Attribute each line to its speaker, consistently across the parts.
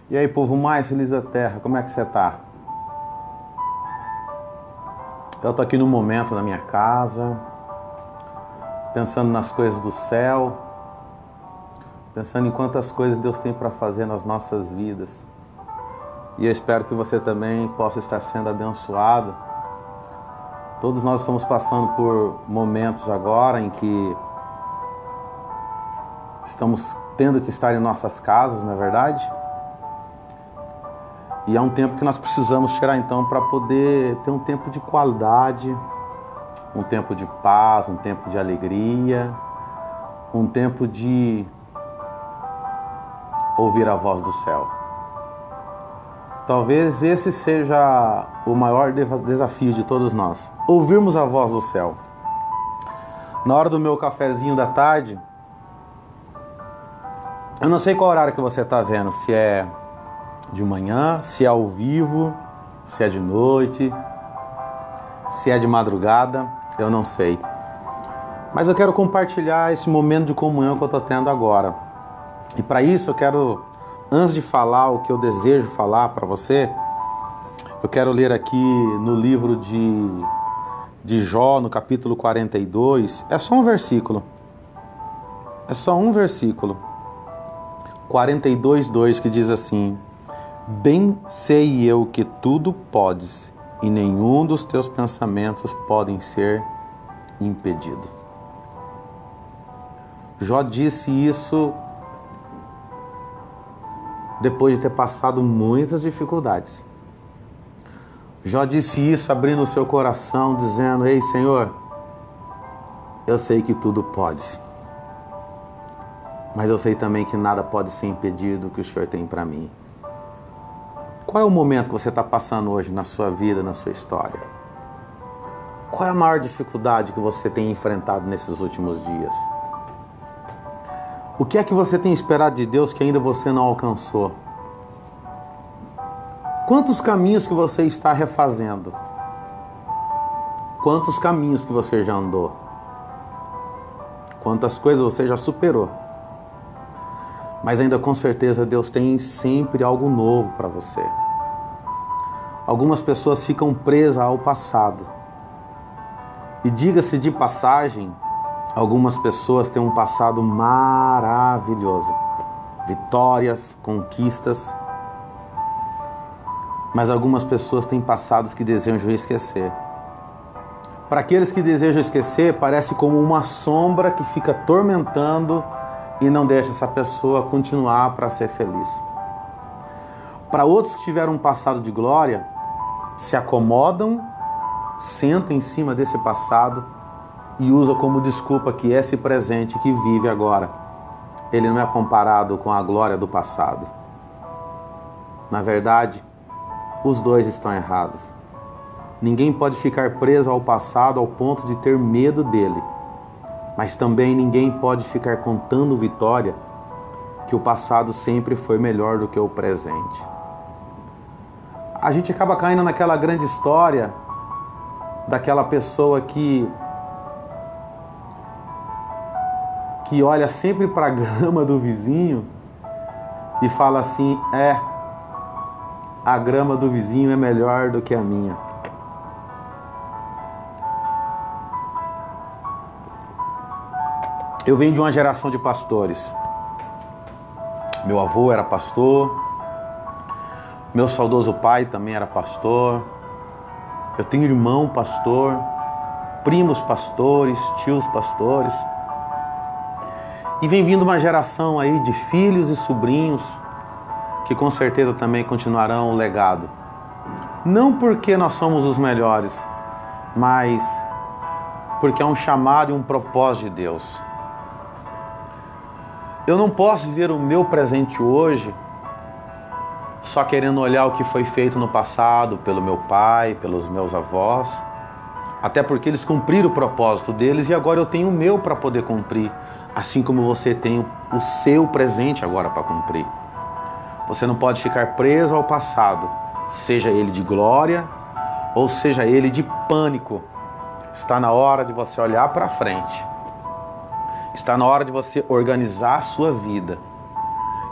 Speaker 1: E aí, povo mais feliz da terra, como é que você tá? Eu tô aqui no momento na minha casa, pensando nas coisas do céu, pensando em quantas coisas Deus tem para fazer nas nossas vidas. E eu espero que você também possa estar sendo abençoado. Todos nós estamos passando por momentos agora em que estamos tendo que estar em nossas casas, não é verdade? E é um tempo que nós precisamos tirar então para poder ter um tempo de qualidade, um tempo de paz, um tempo de alegria, um tempo de ouvir a voz do céu. Talvez esse seja o maior desafio de todos nós, ouvirmos a voz do céu. Na hora do meu cafezinho da tarde, eu não sei qual horário que você está vendo, se é de manhã, se é ao vivo, se é de noite, se é de madrugada, eu não sei. Mas eu quero compartilhar esse momento de comunhão que eu estou tendo agora. E para isso eu quero, antes de falar o que eu desejo falar para você, eu quero ler aqui no livro de Jó, no capítulo 42, é só um versículo. É só um versículo. 42:2, que diz assim: Bem sei eu que tudo podes, e nenhum dos teus pensamentos podem ser impedido. Jó disse isso depois de ter passado muitas dificuldades. Jó disse isso abrindo o seu coração, dizendo: Ei, Senhor, eu sei que tudo podes, mas eu sei também que nada pode ser impedido do que o Senhor tem para mim. Qual é o momento que você está passando hoje na sua vida, na sua história? Qual é a maior dificuldade que você tem enfrentado nesses últimos dias? O que é que você tem esperado de Deus que ainda você não alcançou? Quantos caminhos que você está refazendo? Quantos caminhos que você já andou? Quantas coisas você já superou? Mas ainda com certeza Deus tem sempre algo novo para você. Algumas pessoas ficam presas ao passado. E diga-se de passagem, algumas pessoas têm um passado maravilhoso. Vitórias, conquistas. Mas algumas pessoas têm passados que desejam esquecer. Para aqueles que desejam esquecer, parece como uma sombra que fica atormentando e não deixa essa pessoa continuar para ser feliz. Para outros que tiveram um passado de glória, se acomodam, sentam em cima desse passado e usam como desculpa que esse presente que vive agora, ele não é comparado com a glória do passado. Na verdade, os dois estão errados. Ninguém pode ficar preso ao passado ao ponto de ter medo dele. Mas também ninguém pode ficar contando vitória que o passado sempre foi melhor do que o presente. A gente acaba caindo naquela grande história daquela pessoa que olha sempre para a grama do vizinho e fala assim: a grama do vizinho é melhor do que a minha. Eu venho de uma geração de pastores. Meu avô era pastor, meu saudoso pai também era pastor, eu tenho irmão pastor, primos pastores, tios pastores. E vem vindo uma geração aí de filhos e sobrinhos que com certeza também continuarão o legado. Não porque nós somos os melhores, mas porque é um chamado e um propósito de Deus. Eu não posso ver o meu presente hoje só querendo olhar o que foi feito no passado pelo meu pai, pelos meus avós, até porque eles cumpriram o propósito deles e agora eu tenho o meu para poder cumprir, assim como você tem o seu presente agora para cumprir. Você não pode ficar preso ao passado, seja ele de glória ou seja ele de pânico, Está na hora de você olhar para frente. Está na hora de você organizar a sua vida.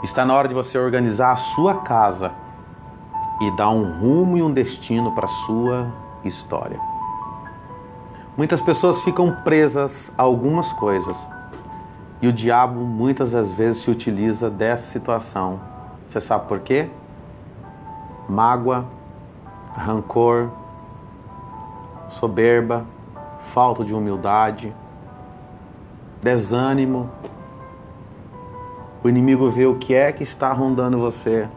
Speaker 1: Está na hora de você organizar a sua casa e dar um rumo e um destino para a sua história. Muitas pessoas ficam presas a algumas coisas e o diabo muitas das vezes se utiliza dessa situação. Você sabe por quê? Mágoa, rancor, soberba, falta de humildade, desânimo. O inimigo vê o que é que está rondando você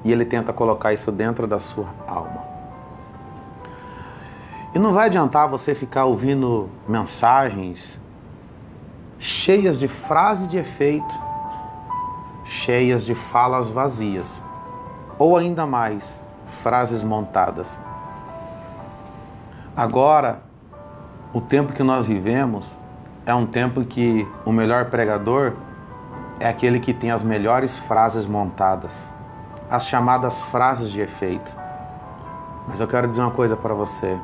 Speaker 1: e ele tenta colocar isso dentro da sua alma. E não vai adiantar você ficar ouvindo mensagens cheias de frases de efeito, cheias de falas vazias, ou ainda mais, frases montadas. Agora, o tempo que nós vivemos é um tempo que o melhor pregador é aquele que tem as melhores frases montadas, as chamadas frases de efeito. Mas eu quero dizer uma coisa para você.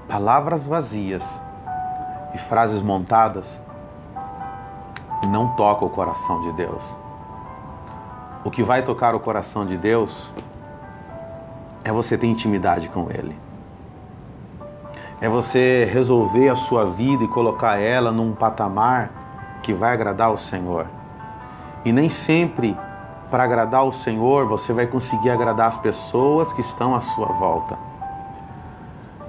Speaker 1: Palavras vazias e frases montadas não tocam o coração de Deus. O que vai tocar o coração de Deus é você ter intimidade com Ele. É você resolver a sua vida e colocar ela num patamar que vai agradar o Senhor. E nem sempre, para agradar o Senhor, você vai conseguir agradar as pessoas que estão à sua volta.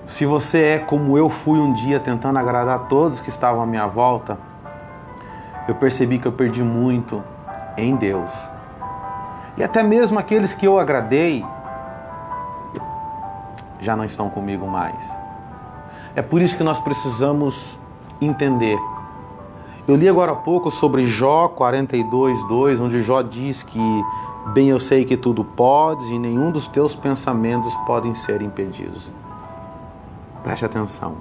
Speaker 1: Se você é como eu fui um dia tentando agradar todos que estavam à minha volta, eu percebi que eu perdi muito em Deus. E até mesmo aqueles que eu agradei já não estão comigo mais. É por isso que nós precisamos entender. Eu li agora há pouco sobre Jó 42:2, onde Jó diz que bem eu sei que tudo podes e nenhum dos teus pensamentos podem ser impedidos. Preste atenção.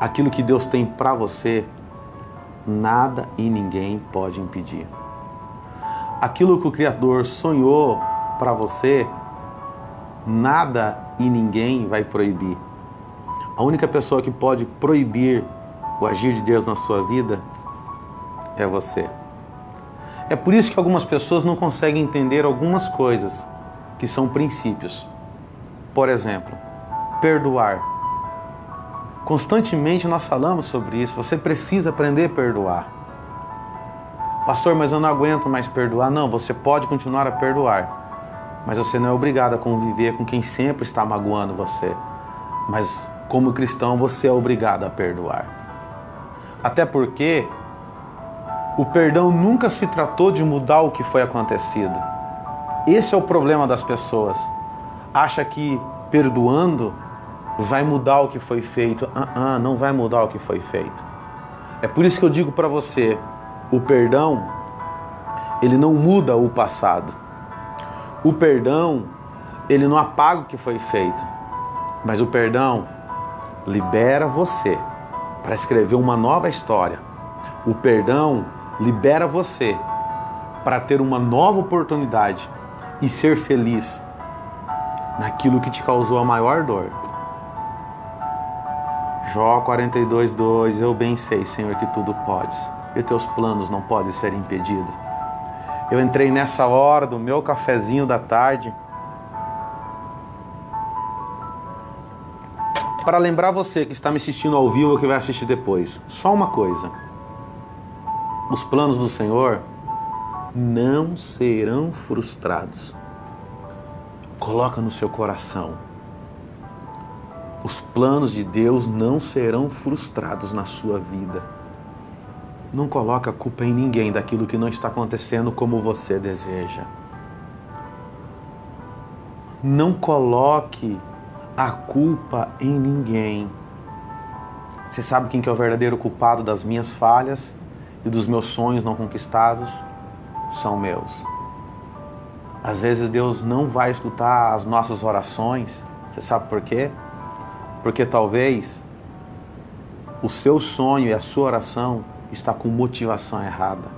Speaker 1: Aquilo que Deus tem para você, nada e ninguém pode impedir. Aquilo que o Criador sonhou para você, nada e ninguém vai proibir. A única pessoa que pode proibir o agir de Deus na sua vida é você. É por isso que algumas pessoas não conseguem entender algumas coisas que são princípios. Por exemplo, perdoar. Constantemente nós falamos sobre isso. Você precisa aprender a perdoar. Pastor, mas eu não aguento mais perdoar. Não, você pode continuar a perdoar, mas você não é obrigado a conviver com quem sempre está magoando você. Mas como cristão você é obrigado a perdoar. Até porque o perdão nunca se tratou de mudar o que foi acontecido. Esse é o problema das pessoas. Acha que perdoando vai mudar o que foi feito. Não vai mudar o que foi feito. É por isso que eu digo para você, o perdão, ele não muda o passado. O perdão, ele não apaga o que foi feito. Mas o perdão libera você para escrever uma nova história. O perdão libera você para ter uma nova oportunidade e ser feliz naquilo que te causou a maior dor. Jó 42:2, eu bem sei, Senhor, que tudo podes, e teus planos não podem ser impedidos. Eu entrei nessa hora do meu cafezinho da tarde para lembrar você que está me assistindo ao vivo ou que vai assistir depois. Só uma coisa. Os planos do Senhor não serão frustrados. Coloca no seu coração. Os planos de Deus não serão frustrados na sua vida. Não coloque a culpa em ninguém daquilo que não está acontecendo como você deseja. Não coloque a culpa em ninguém. Você sabe quem que é o verdadeiro culpado das minhas falhas e dos meus sonhos não conquistados? São meus. Às vezes Deus não vai escutar as nossas orações. Você sabe por quê? Porque talvez o seu sonho e a sua oração está com motivação errada.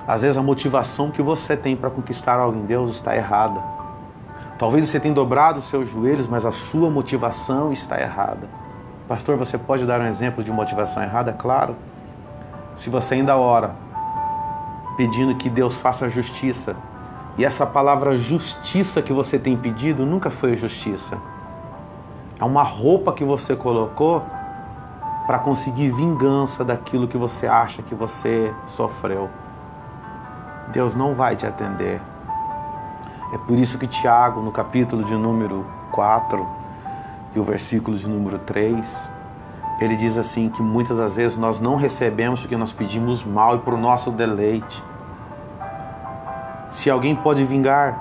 Speaker 1: Às vezes a motivação que você tem para conquistar algo em Deus está errada. Talvez você tenha dobrado os seus joelhos, mas a sua motivação está errada. Pastor, você pode dar um exemplo de motivação errada? Claro. Se você ainda ora, pedindo que Deus faça justiça, e essa palavra justiça que você tem pedido nunca foi justiça. É uma roupa que você colocou para conseguir vingança daquilo que você acha que você sofreu. Deus não vai te atender. É por isso que Tiago, no capítulo de número 4 e o versículo de número 3, ele diz assim que muitas das vezes nós não recebemos porque nós pedimos mal e para o nosso deleite. Se alguém pode vingar,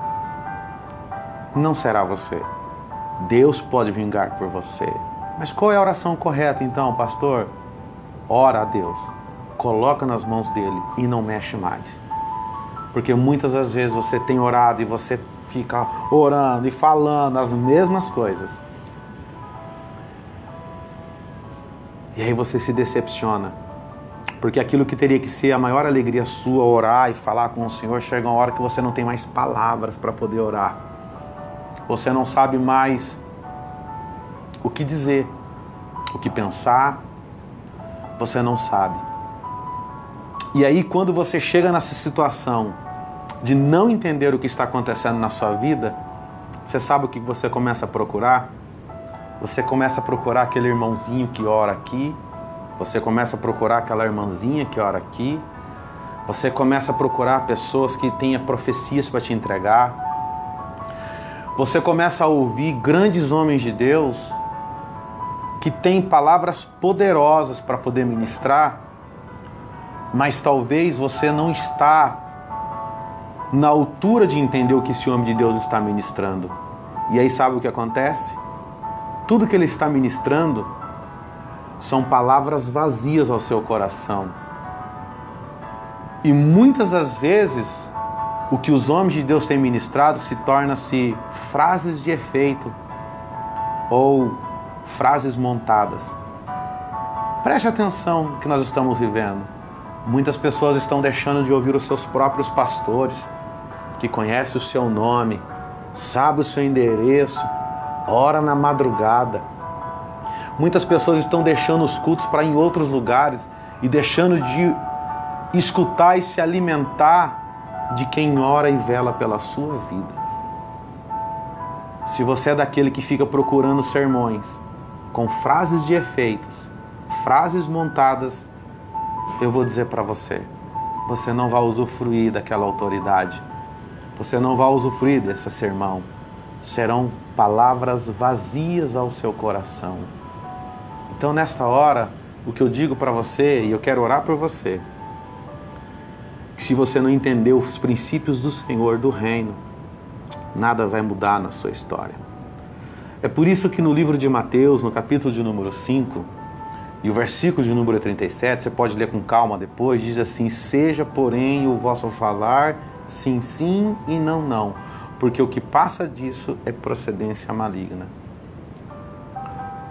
Speaker 1: não será você. Deus pode vingar por você. Mas qual é a oração correta então, pastor? Ora a Deus, coloca nas mãos dele e não mexe mais. Porque muitas das vezes você tem orado e você fica orando e falando as mesmas coisas. E aí você se decepciona. Porque aquilo que teria que ser a maior alegria sua, orar e falar com o Senhor, chega uma hora que você não tem mais palavras para poder orar. Você não sabe mais o que dizer, o que pensar, você não sabe. E aí quando você chega nessa situação de não entender o que está acontecendo na sua vida, você sabe o que você começa a procurar? Você começa a procurar aquele irmãozinho que ora aqui, você começa a procurar aquela irmãzinha que ora aqui, você começa a procurar pessoas que tenham profecias para te entregar, você começa a ouvir grandes homens de Deus que têm palavras poderosas para poder ministrar, mas talvez você não está na altura de entender o que esse homem de Deus está ministrando. E aí sabe o que acontece? Tudo que ele está ministrando são palavras vazias ao seu coração. E muitas das vezes, o que os homens de Deus têm ministrado se torna-se frases de efeito ou frases montadas. Preste atenção no que nós estamos vivendo. Muitas pessoas estão deixando de ouvir os seus próprios pastores, que conhecem o seu nome, sabe o seu endereço, ora na madrugada. Muitas pessoas estão deixando os cultos para ir em outros lugares e deixando de escutar e se alimentar de quem ora e vela pela sua vida. Se você é daquele que fica procurando sermões com frases de efeitos, frases montadas, eu vou dizer para você, você não vai usufruir daquela autoridade, você não vai usufruir desse sermão. Serão palavras vazias ao seu coração. Então nesta hora, o que eu digo para você, e eu quero orar por você, que se você não entendeu os princípios do Senhor, do reino, nada vai mudar na sua história. É por isso que no livro de Mateus, no capítulo de número 5, e o versículo de número 37, você pode ler com calma depois, diz assim: seja, porém, o vosso falar sim, sim e não, não, porque o que passa disso é procedência maligna.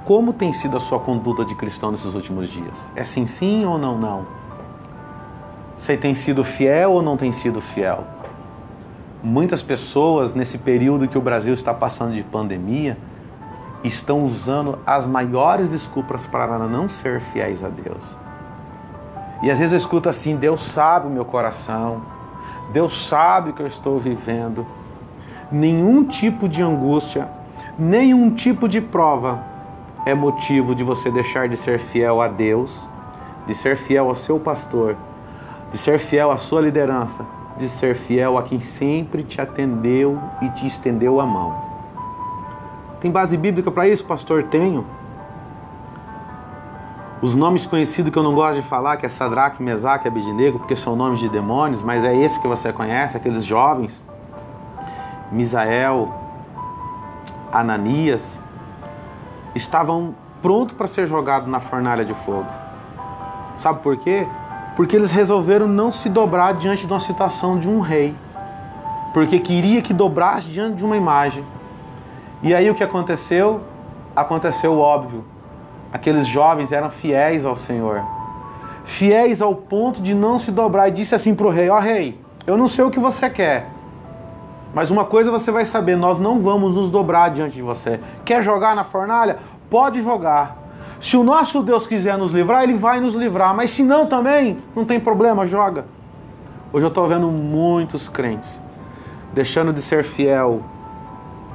Speaker 1: Como tem sido a sua conduta de cristão nesses últimos dias? É sim, sim ou não, não? Você tem sido fiel ou não tem sido fiel? Muitas pessoas, nesse período que o Brasil está passando de pandemia, estão usando as maiores desculpas para não ser fiéis a Deus. E às vezes eu escuto assim: Deus sabe o meu coração, Deus sabe o que eu estou vivendo. Nenhum tipo de angústia, nenhum tipo de prova é motivo de você deixar de ser fiel a Deus, de ser fiel ao seu pastor, de ser fiel à sua liderança, de ser fiel a quem sempre te atendeu e te estendeu a mão. Tem base bíblica para isso, pastor? Tenho. Os nomes conhecidos que eu não gosto de falar, que é Sadraque, Mesaque e Abednego, porque são nomes de demônios, mas é esse que você conhece, aqueles jovens, Misael, Ananias, estavam prontos para ser jogados na fornalha de fogo. Sabe por quê? Porque eles resolveram não se dobrar diante de uma situação de um rei, porque queria que dobrasse diante de uma imagem. E aí o que aconteceu? Aconteceu o óbvio. Aqueles jovens eram fiéis ao Senhor, fiéis ao ponto de não se dobrar, e disse assim para o rei: ó rei, eu não sei o que você quer, Mas uma coisa você vai saber, nós não vamos nos dobrar diante de você. Quer jogar na fornalha? Pode jogar. Se o nosso Deus quiser nos livrar, Ele vai nos livrar. Mas se não também, não tem problema, joga. Hoje eu estou vendo muitos crentes deixando de ser fiel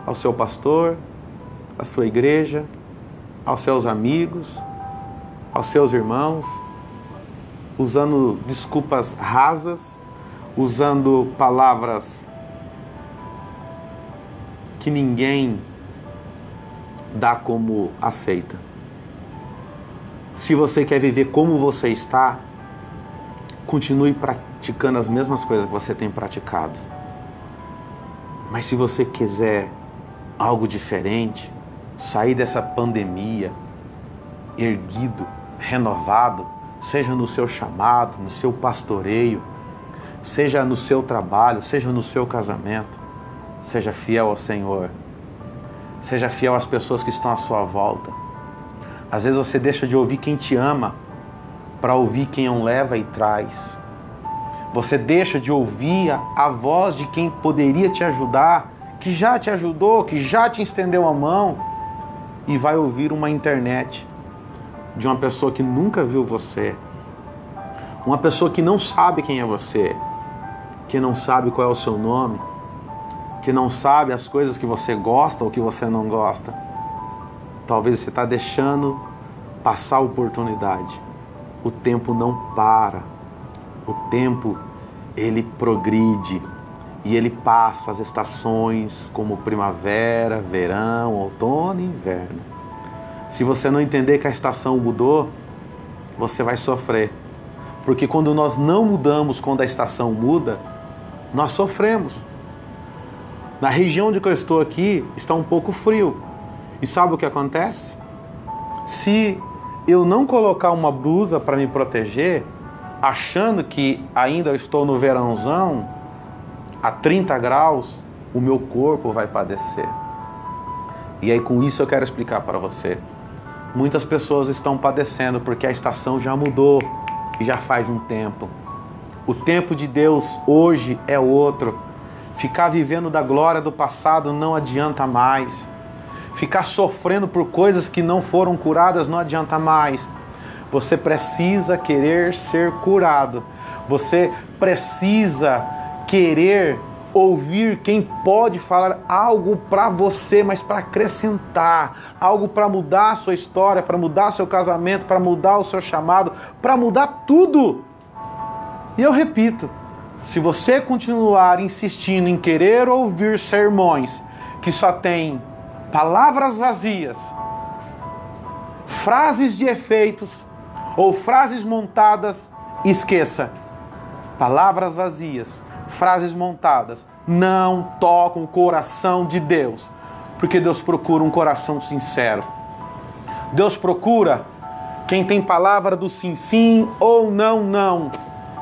Speaker 1: ao seu pastor, à sua igreja, aos seus amigos, aos seus irmãos, usando desculpas rasas, usando palavras que ninguém dá como aceita. Se você quer viver como você está, continue praticando as mesmas coisas que você tem praticado. Mas se você quiser algo diferente, sair dessa pandemia erguido, renovado, seja no seu chamado, no seu pastoreio, seja no seu trabalho, seja no seu casamento, seja fiel ao Senhor, seja fiel às pessoas que estão à sua volta. Às vezes você deixa de ouvir quem te ama para ouvir quem o leva e traz. Você deixa de ouvir a voz de quem poderia te ajudar, que já te ajudou, que já te estendeu a mão, e vai ouvir uma internet de uma pessoa que nunca viu você, uma pessoa que não sabe quem é você, que não sabe qual é o seu nome, que não sabe as coisas que você gosta ou que você não gosta. Talvez você está deixando passar a oportunidade. O tempo não para. O tempo, ele progride e ele passa as estações como primavera, verão, outono e inverno. Se você não entender que a estação mudou, você vai sofrer. Porque quando nós não mudamos, quando a estação muda, nós sofremos. Na região onde eu estou aqui, está um pouco frio. E sabe o que acontece? Se eu não colocar uma blusa para me proteger, achando que ainda estou no verãozão, a 30 graus, o meu corpo vai padecer. E aí com isso eu quero explicar para você. Muitas pessoas estão padecendo porque a estação já mudou e já faz um tempo. O tempo de Deus hoje é outro. Ficar vivendo da glória do passado não adianta mais. Ficar sofrendo por coisas que não foram curadas não adianta mais. Você precisa querer ser curado. Você precisa querer ouvir quem pode falar algo para você, mas para acrescentar, algo para mudar a sua história, para mudar seu casamento, para mudar o seu chamado, para mudar tudo. E eu repito, se você continuar insistindo em querer ouvir sermões que só tem palavras vazias, frases de efeitos ou frases montadas, esqueça. Palavras vazias, frases montadas, não tocam o coração de Deus. Porque Deus procura um coração sincero. Deus procura quem tem palavra do sim, sim ou não, não.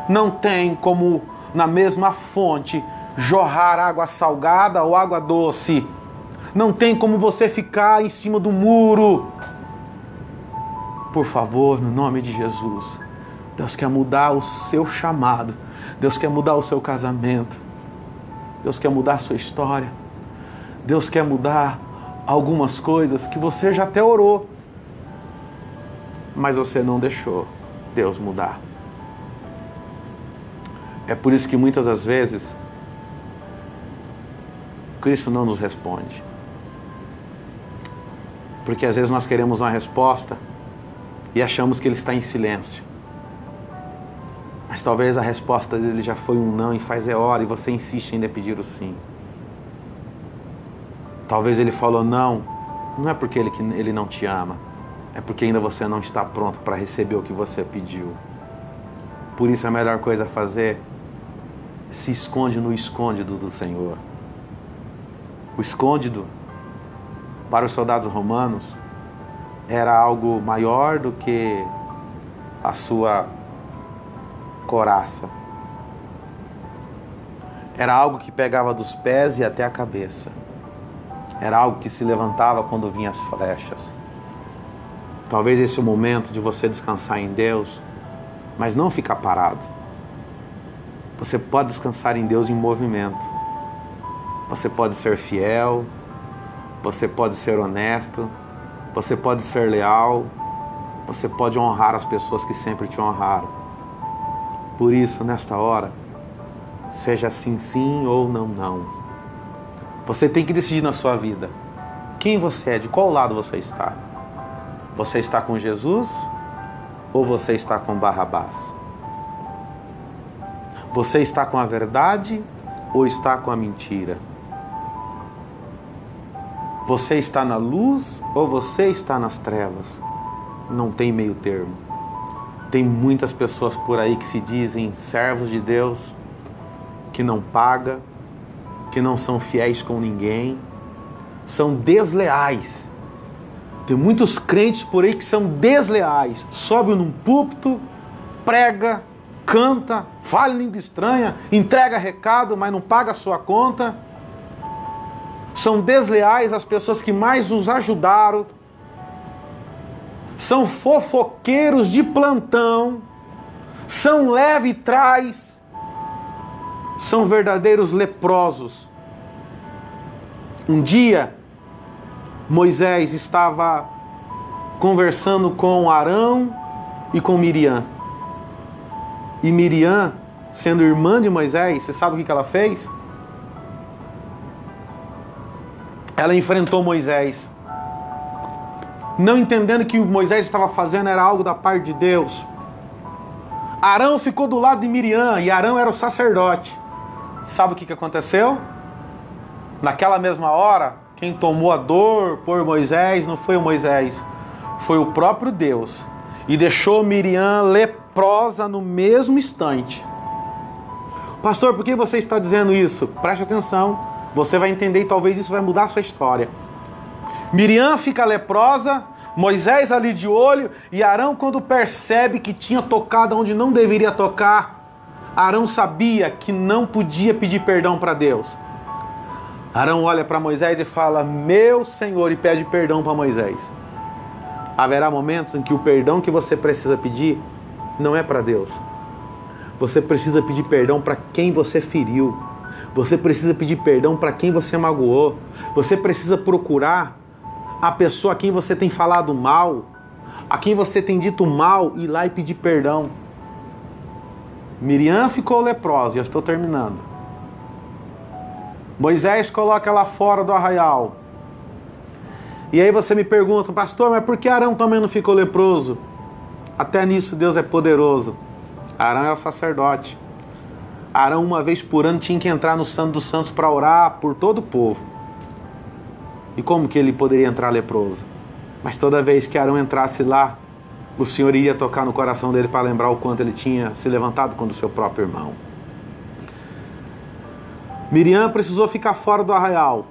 Speaker 1: Não tem como na mesma fonte jorrar água salgada ou água doce. Não tem como você ficar em cima do muro. Por favor, no nome de Jesus, Deus quer mudar o seu chamado. Deus quer mudar o seu casamento. Deus quer mudar a sua história. Deus quer mudar algumas coisas que você já até orou, mas você não deixou Deus mudar. É por isso que muitas das vezes Cristo não nos responde. Porque às vezes nós queremos uma resposta e achamos que Ele está em silêncio. Mas talvez a resposta dele já foi um não e faz hora e você insiste ainda em pedir o sim. Talvez Ele falou não é porque ele não te ama, é porque ainda você não está pronto para receber o que você pediu. Por isso a melhor coisa a fazer, se esconde no escôndido do Senhor. O escôndido, para os soldados romanos, era algo maior do que a sua coraça. Era algo que pegava dos pés e até a cabeça. Era algo que se levantava quando vinham as flechas. Talvez esse é o momento de você descansar em Deus, mas não ficar parado. Você pode descansar em Deus em movimento. Você pode ser fiel, você pode ser honesto, você pode ser leal, você pode honrar as pessoas que sempre te honraram. Por isso, nesta hora, seja sim, sim ou não, não. Você tem que decidir na sua vida quem você é, de qual lado você está. Você está com Jesus ou você está com Barrabás? Você está com a verdade ou está com a mentira? Você está na luz ou você está nas trevas? Não tem meio termo. Tem muitas pessoas por aí que se dizem servos de Deus, que não pagam, que não são fiéis com ninguém, são desleais. Tem muitos crentes por aí que são desleais. Sobe num púlpito, prega, canta, fala em língua estranha, entrega recado, mas não paga a sua conta. São desleais as pessoas que mais os ajudaram. São fofoqueiros de plantão. São leve e trás. São verdadeiros leprosos. Um dia, Moisés estava conversando com Arão e com Miriam. E Miriam, sendo irmã de Moisés, você sabe o que ela fez? Ela enfrentou Moisés, não entendendo que o Moisés estava fazendo era algo da parte de Deus. Arão ficou do lado de Miriam, e Arão era o sacerdote. Sabe o que aconteceu? Naquela mesma hora, quem tomou a dor por Moisés não foi o Moisés, foi o próprio Deus. E deixou Miriam leprosa no mesmo instante. Pastor, por que você está dizendo isso? Preste atenção. Você vai entender e talvez isso vai mudar a sua história. Miriam fica leprosa, Moisés ali de olho, e Arão, quando percebe que tinha tocado onde não deveria tocar, Arão sabia que não podia pedir perdão para Deus. Arão olha para Moisés e fala, meu Senhor, e pede perdão para Moisés. Haverá momentos em que o perdão que você precisa pedir não é para Deus. Você precisa pedir perdão para quem você feriu. Você precisa pedir perdão para quem você magoou. Você precisa procurar a pessoa a quem você tem falado mal, a quem você tem dito mal, ir lá e pedir perdão. Miriam ficou leprosa, já estou terminando. Moisés coloca ela fora do arraial. E aí você me pergunta, pastor, mas por que Arão também não ficou leproso? Até nisso Deus é poderoso. Arão é o sacerdote. Arão, uma vez por ano, tinha que entrar no Santo dos Santos para orar por todo o povo. E como que ele poderia entrar leproso? Mas toda vez que Arão entrasse lá, o Senhor iria tocar no coração dele para lembrar o quanto ele tinha se levantado contra o seu próprio irmão. Miriam precisou ficar fora do arraial.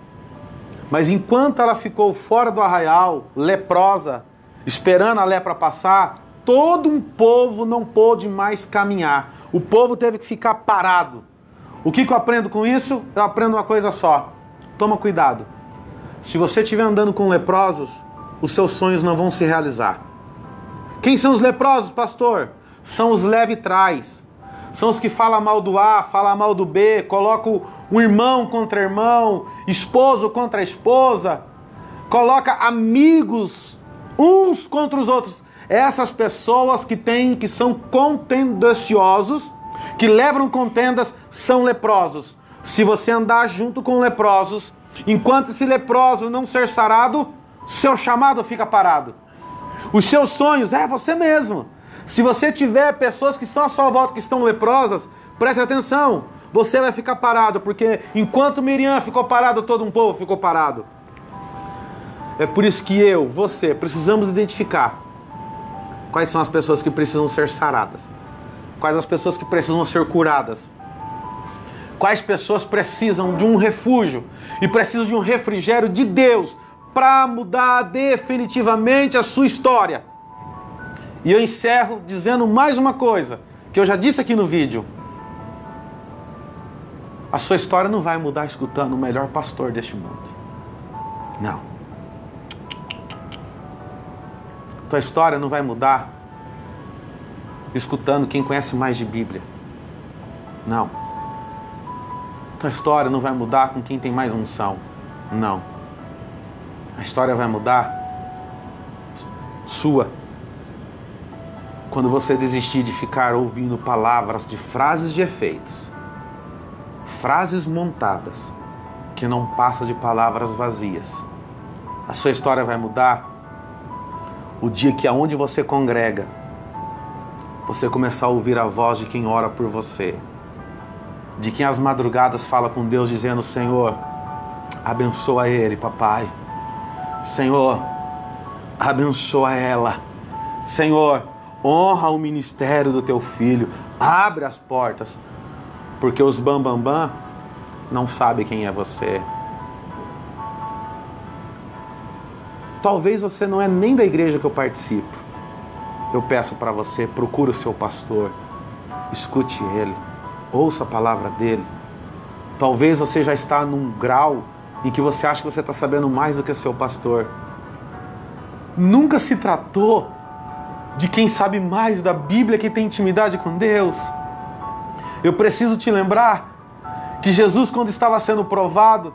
Speaker 1: Mas enquanto ela ficou fora do arraial, leprosa, esperando a lepra passar, todo um povo não pôde mais caminhar. O povo teve que ficar parado. O que eu aprendo com isso? Eu aprendo uma coisa só. Toma cuidado. Se você estiver andando com leprosos, os seus sonhos não vão se realizar. Quem são os leprosos, pastor? São os leve-trás. São os que falam mal do A, falam mal do B, colocam um irmão contra irmão, esposo contra esposa, coloca amigos uns contra os outros. Essas pessoas que são contendenciosos, que levam contendas, são leprosos. Se você andar junto com leprosos, enquanto esse leproso não ser sarado, seu chamado fica parado. Os seus sonhos, é você mesmo. Se você tiver pessoas que estão à sua volta, que estão leprosas, preste atenção, você vai ficar parado, porque enquanto Miriam ficou parado, todo um povo ficou parado. É por isso que eu, você, precisamos identificar quais são as pessoas que precisam ser saradas, quais as pessoas que precisam ser curadas, quais pessoas precisam de um refúgio e precisam de um refrigério de Deus para mudar definitivamente a sua história. E eu encerro dizendo mais uma coisa, que eu já disse aqui no vídeo. A sua história não vai mudar escutando o melhor pastor deste mundo. Não. Tua história não vai mudar escutando quem conhece mais de Bíblia. Não. Tua história não vai mudar com quem tem mais unção. Não. A história vai mudar sua quando você desistir de ficar ouvindo palavras de frases de efeitos, frases montadas, que não passam de palavras vazias. A sua história vai mudar o dia que aonde você congrega, você começar a ouvir a voz de quem ora por você, de quem às madrugadas fala com Deus dizendo: Senhor, abençoa ele, papai. Senhor, abençoa ela. Senhor, honra o ministério do teu filho. Abre as portas. Porque os bambambam não sabem quem é você. Talvez você não é nem da igreja que eu participo. Eu peço para você, procure o seu pastor. Escute ele. Ouça a palavra dele. Talvez você já está num grau em que você acha que você está sabendo mais do que seu pastor. Nunca se tratou de quem sabe mais da Bíblia, que tem intimidade com Deus. Eu preciso te lembrar que Jesus, quando estava sendo provado,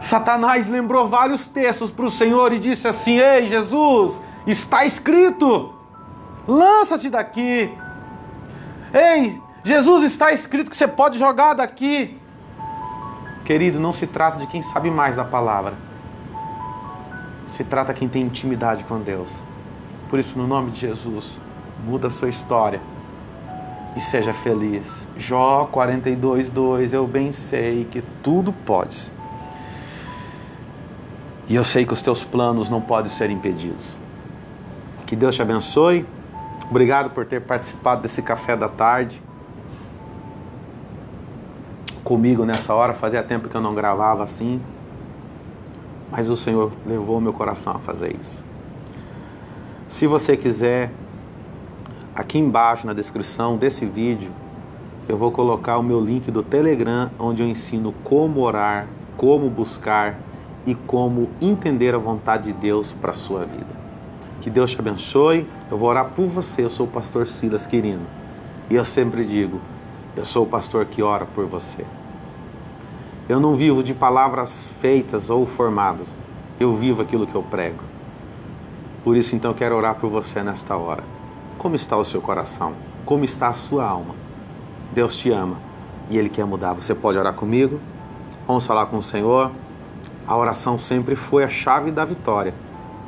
Speaker 1: Satanás lembrou vários textos para o Senhor e disse assim: ei, Jesus, está escrito, lança-te daqui. Ei, Jesus, está escrito que você pode jogar daqui. Querido, não se trata de quem sabe mais da palavra. Se trata de quem tem intimidade com Deus. Por isso, no nome de Jesus, muda a sua história e seja feliz. Jó 42:2, eu bem sei que tudo podes. E eu sei que os teus planos não podem ser impedidos. Que Deus te abençoe. Obrigado por ter participado desse café da tarde comigo nessa hora. Fazia tempo que eu não gravava assim, mas o Senhor levou meu coração a fazer isso. Se você quiser, aqui embaixo na descrição desse vídeo, eu vou colocar o meu link do Telegram, onde eu ensino como orar, como buscar e como entender a vontade de Deus para a sua vida. Que Deus te abençoe. Eu vou orar por você. Eu sou o pastor Silas Quirino. E eu sempre digo, eu sou o pastor que ora por você. Eu não vivo de palavras feitas ou formadas. Eu vivo aquilo que eu prego. Por isso, então, eu quero orar por você nesta hora. Como está o seu coração? Como está a sua alma? Deus te ama e Ele quer mudar. Você pode orar comigo? Vamos falar com o Senhor. A oração sempre foi a chave da vitória,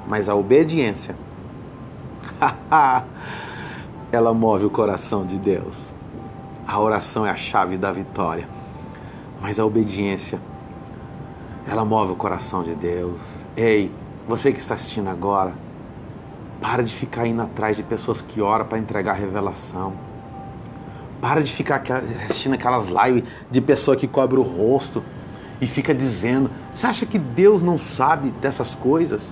Speaker 1: mas a obediência, ela move o coração de Deus. A oração é a chave da vitória, mas a obediência, ela move o coração de Deus. Ei, você que está assistindo agora, para de ficar indo atrás de pessoas que oram para entregar revelação. Para de ficar assistindo aquelas lives de pessoa que cobre o rosto e fica dizendo. Você acha que Deus não sabe dessas coisas?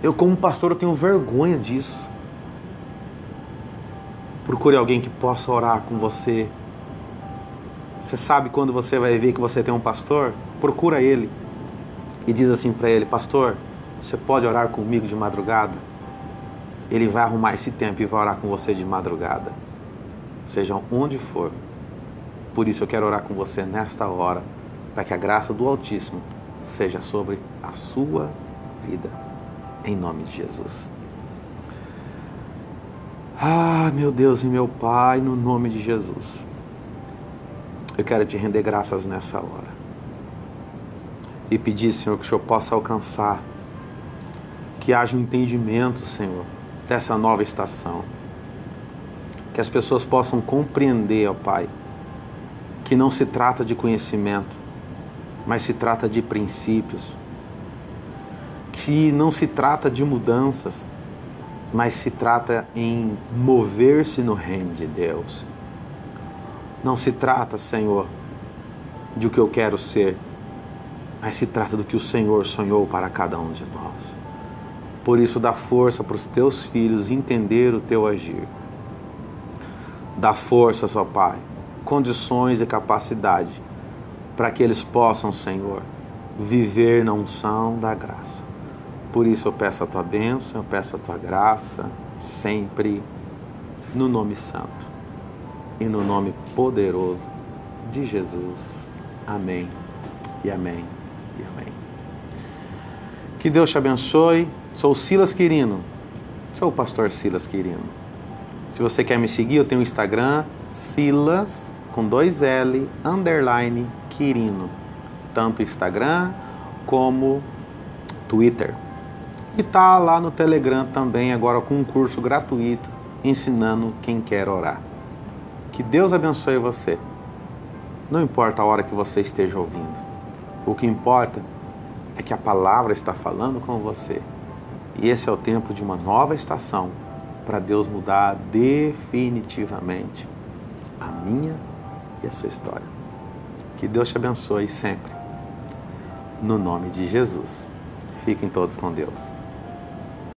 Speaker 1: Eu, como pastor, eu tenho vergonha disso. Procure alguém que possa orar com você. Você sabe quando você vai ver que você tem um pastor? Procura ele e diz assim para ele: pastor, você pode orar comigo de madrugada? Ele vai arrumar esse tempo e vai orar com você de madrugada, seja onde for. Por isso eu quero orar com você nesta hora, para que a graça do Altíssimo seja sobre a sua vida, em nome de Jesus. Ah, meu Deus e meu Pai, no nome de Jesus, eu quero te render graças nessa hora e pedir, Senhor, que o Senhor possa alcançar, que haja um entendimento, Senhor, dessa nova estação, que as pessoas possam compreender, ó Pai, que não se trata de conhecimento, mas se trata de princípios, que não se trata de mudanças, mas se trata em mover-se no reino de Deus. Não se trata, Senhor, de o que eu quero ser, mas se trata do que o Senhor sonhou para cada um de nós. Por isso, dá força para os teus filhos entender o teu agir. Dá força, ó Pai, condições e capacidade para que eles possam, Senhor, viver na unção da graça. Por isso eu peço a tua bênção, eu peço a tua graça, sempre no nome santo e no nome poderoso de Jesus. Amém e amém e amém. Que Deus te abençoe. Sou Silas Quirino. Sou o pastor Silas Quirino. Se você quer me seguir, eu tenho o Instagram, Silas, com 2L, _ Quirino. Tanto Instagram como Twitter. E tá lá no Telegram também, agora com um curso gratuito, ensinando quem quer orar. Que Deus abençoe você. Não importa a hora que você esteja ouvindo. O que importa é que a palavra está falando com você. E esse é o tempo de uma nova estação para Deus mudar definitivamente a minha e a sua história. Que Deus te abençoe sempre. No nome de Jesus. Fiquem todos com Deus.